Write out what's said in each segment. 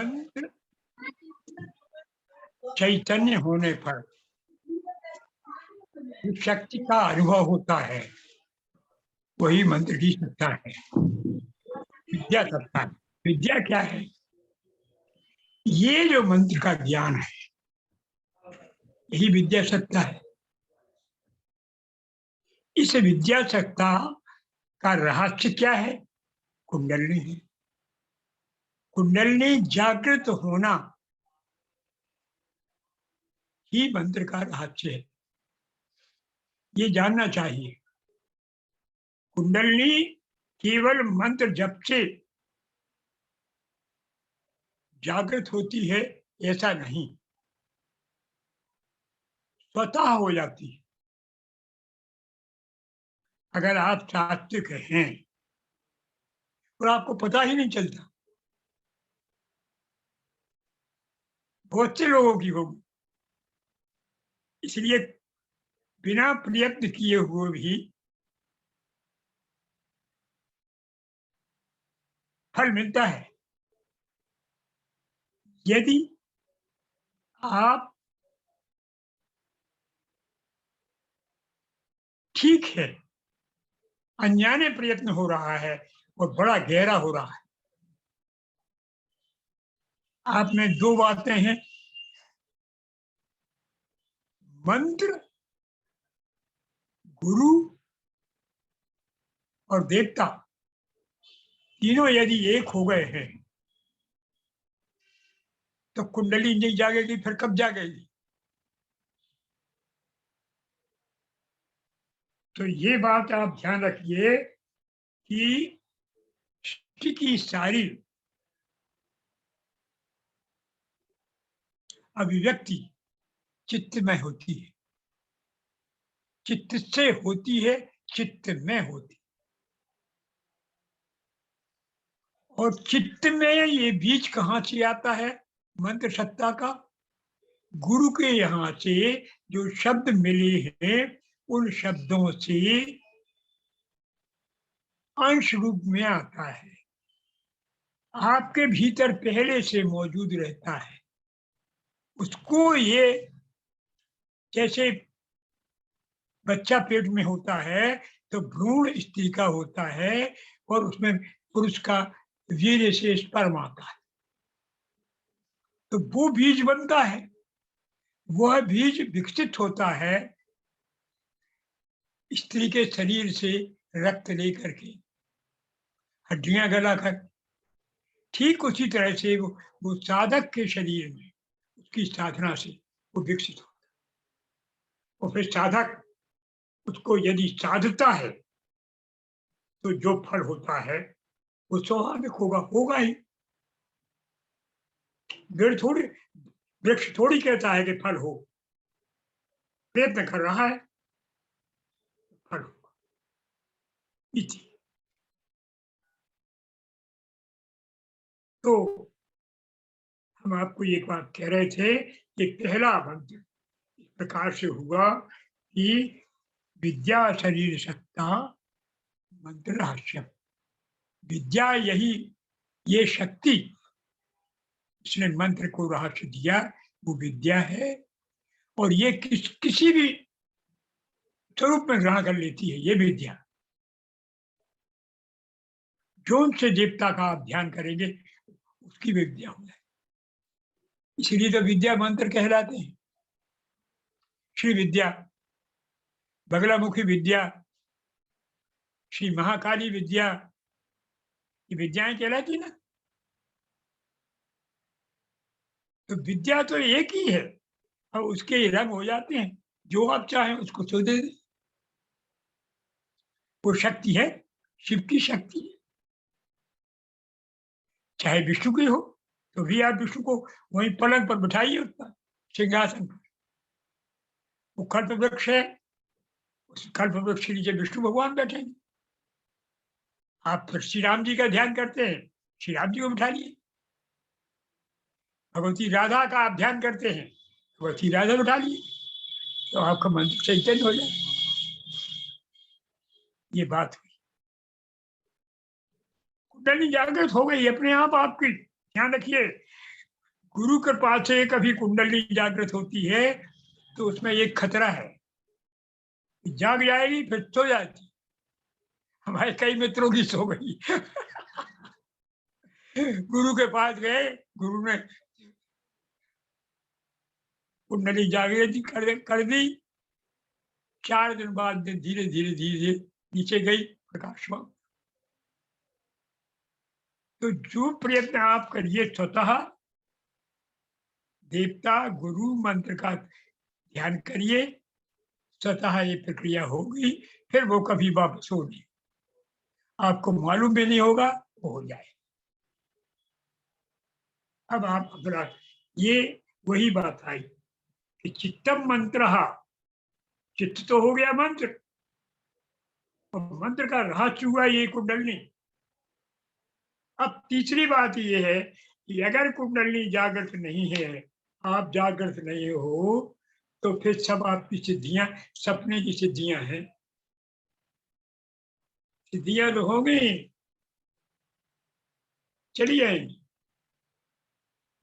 मंत्र चैतन्य होने पर जो शक्ति का अनुभव होता है वही मंत्र की सत्ता है, विद्या सत्ता है। विद्या क्या है? ये जो मंत्र का ज्ञान है यही विद्या सत्ता है। इस विद्या सत्ता का रहस्य क्या है? कुंडलनी है। कुंडलनी जागृत होना ही मंत्र का रहस्य है, ये जानना चाहिए। कुंडलनी केवल मंत्र जप से जागृत होती है ऐसा नहीं, स्वतः हो जाती है। अगर आप सात्विक हैं और आपको पता ही नहीं चलता, बहुत से लोगों की होगी। इसलिए बिना प्रयत्न किए हुए भी फल मिलता है। यदि आप ठीक है, अनजाने प्रयत्न हो रहा है और बड़ा गहरा हो रहा है, आप में दो बातें हैं, मंत्र, गुरु और देवता, तीनों यदि एक हो गए हैं तो कुंडली नहीं जागेगी। फिर कब जागेगी? तो ये बात आप ध्यान रखिए कि सृष्टि की सारी अभिव्यक्ति चित्त में होती है, चित्त से होती है, चित्त में होती है। और चित्त में ये बीज कहाँ से आता है मंत्र सत्ता का? गुरु के यहाँ से जो शब्द मिले हैं उन शब्दों से अंश रूप में आता है, आपके भीतर पहले से मौजूद रहता है। उसको ये, जैसे बच्चा पेट में होता है तो भ्रूण स्त्री का होता है और उसमें पुरुष का वीर्य से स्पर्म आता है, तो वो बीज बनता है। वह बीज विकसित होता है स्त्री के शरीर से रक्त लेकर के, हड्डियां गलाकर। ठीक उसी तरह से वो साधक के शरीर में उसकी साधना से वो विकसित होता है। और फिर साधक उसको यदि साधता है तो जो फल होता है वो स्वाभाविक होगा ही। वृक्ष थोड़ी कहता है कि फल हो, प्रयत्न कर रहा है, फल होगा। तो हम आपको एक बात कह रहे थे कि पहला मंत्र इस प्रकार से हुआ कि विद्या शरीर सत्ता मंत्र रहस्य। विद्या यही, ये शक्ति इसने मंत्र को रहस्य दिया, वो विद्या है। और ये किसी भी स्वरूप में ग्रहण कर लेती है ये विद्या। जो उनसे देवता का आप ध्यान करेंगे उसकी विद्या हो जाए। इसलिए तो विद्या मंत्र कहलाते हैं। श्री विद्या, बगलामुखी विद्या, श्री महाकाली विद्या, ये विद्याएं कहलाती ना। तो विद्या तो एक ही है और उसके रंग हो जाते हैं, जो आप चाहें उसको तो दे दें। वो शक्ति है, शिव की शक्ति है। चाहे विष्णु की हो तो भी आप विष्णु को वहीं पलंग पर बिठाइए, उसका सिंहासन पर। वो कल्प वृक्ष है, उस कल्प वृक्ष के नीचे विष्णु भगवान बैठेंगे। आप फिर श्री राम जी का ध्यान करते हैं, श्री राम जी को बिठा लिए। भगवती राधा का आप ध्यान करते हैं, भगवती राधा बिठा लिए, तो आपका मंत्र चैतन्य हो जाए। ये बात हुई, कुंडली जागृत हो गई अपने आप आपकी। ध्यान रखिए, गुरु कृपा से कभी कुंडली जागृत होती है तो उसमें एक खतरा है, जाग जाएगी फिर सो जाती। हमारे कई मित्रों की सो गई। गुरु के पास गए, गुरु ने कुंडली जागृत कर दी। 4 दिन बाद धीरे धीरे धीरे नीचे गई प्रकाश में। तो जो प्रयत्न आप करिए स्वतः देवता गुरु मंत्र का ध्यान करिए, स्वतः ये प्रक्रिया होगी, फिर वो कभी वापस हो नहीं, आपको मालूम भी नहीं होगा, वो हो जाए। अब आप अगला, ये वही बात आई कि चित्तम मंत्र, चित्त तो हो गया मंत्र, और मंत्र का रहस्य हुआ ये कुंडलनी। अब तीसरी बात ये है कि अगर कुंडलनी जागृत नहीं है, आप जागृत नहीं हो, तो फिर सब आपकी सिद्धियां सपने की सिद्धियां हैं। सिद्धियां तो होंगी, चली जाएंगी।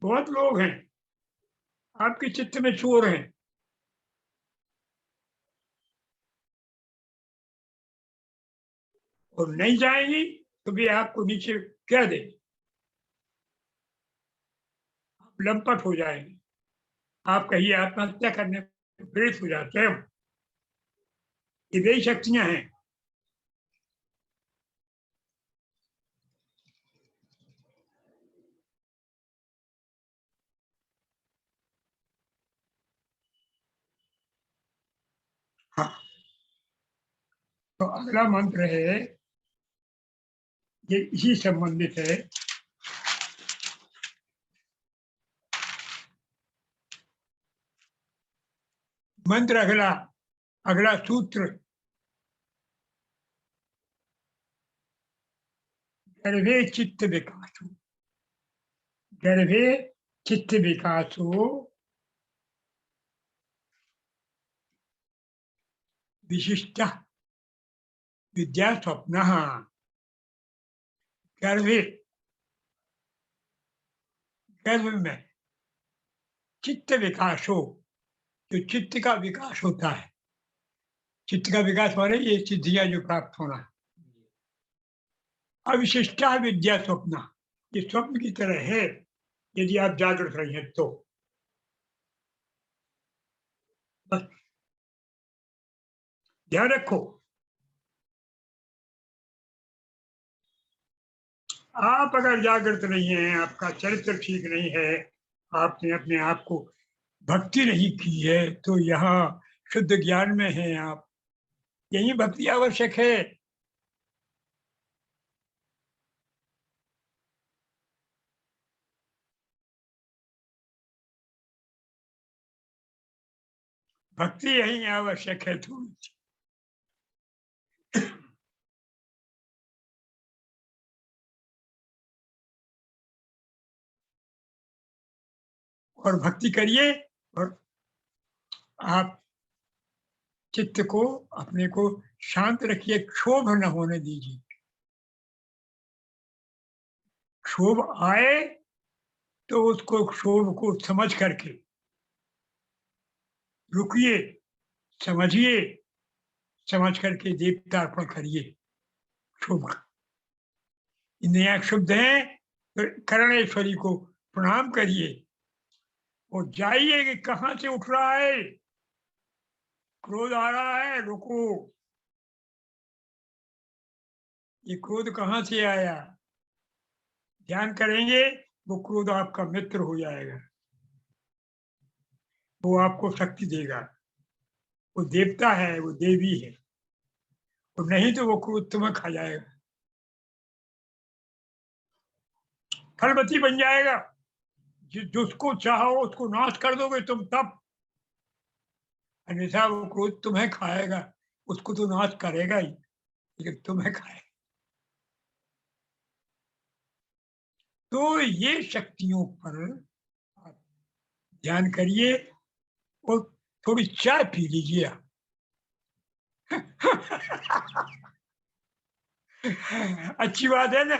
बहुत लोग हैं आपके चित्त में चोर हैं, और नहीं जाएंगी तो भी आपको नीचे कह देंगे, आप लंपट हो जाएंगे, आप कहिए आत्महत्या करने प्रेरित हो जाते हो। ये वही शक्तियां हैं। हाँ, तो अगला मंत्र है, ये इसी संबंधित है। मंत्र अगला, अगला सूत्र, गर्भे चित्त विकासो, गर्भे चित्त विकासो विशिष्ट विद्या स्वप्न। गर्भे, गर्भ में चित्त विकास हो, जो चित्त का विकास होता है, चित्त का विकास माने ये सिद्धियां जो प्राप्त होना, अविशिष्टा विद्या स्वप्न, ये स्वप्न की तरह है यदि आप जागृत रही हैं तो। बस ध्यान रखो, आप अगर जागृत नहीं है, आपका चरित्र ठीक नहीं है, आपने अपने आप को भक्ति नहीं की है, तो यहाँ शुद्ध ज्ञान में है आप, यही भक्ति आवश्यक है। भक्ति यही आवश्यक है थोड़ी। और भक्ति करिए, और आप चित्त को, अपने को शांत रखिए, क्षोभ न होने दीजिए। क्षोभ आए तो उसको, क्षोभ को समझ करके रुकिए, समझिए, समझ करके देवता अर्पण करिए क्षोभ। इंद्रियां क्षुब्ध हैं तो करणेश्वरी को प्रणाम करिए, और जाइए कि कहां से उठ रहा है, क्रोध आ रहा है, रुको, ये क्रोध कहां से आया, ध्यान करेंगे, वो क्रोध आपका मित्र हो जाएगा, वो आपको शक्ति देगा, वो देवता है, वो देवी है, और नहीं तो वो क्रोध तुम्हें खा जाएगा, फलवती बन जाएगा। जिसको चाहो उसको नाश कर दोगे तुम तब, अन्यथा वो क्रोध तुम्हें खाएगा, उसको तो नाश करेगा ही, लेकिन तुम्हें खाएगा। तो ये शक्तियों पर आप ध्यान करिए, और थोड़ी चाय पी लीजिए आप। अच्छी बात है ना।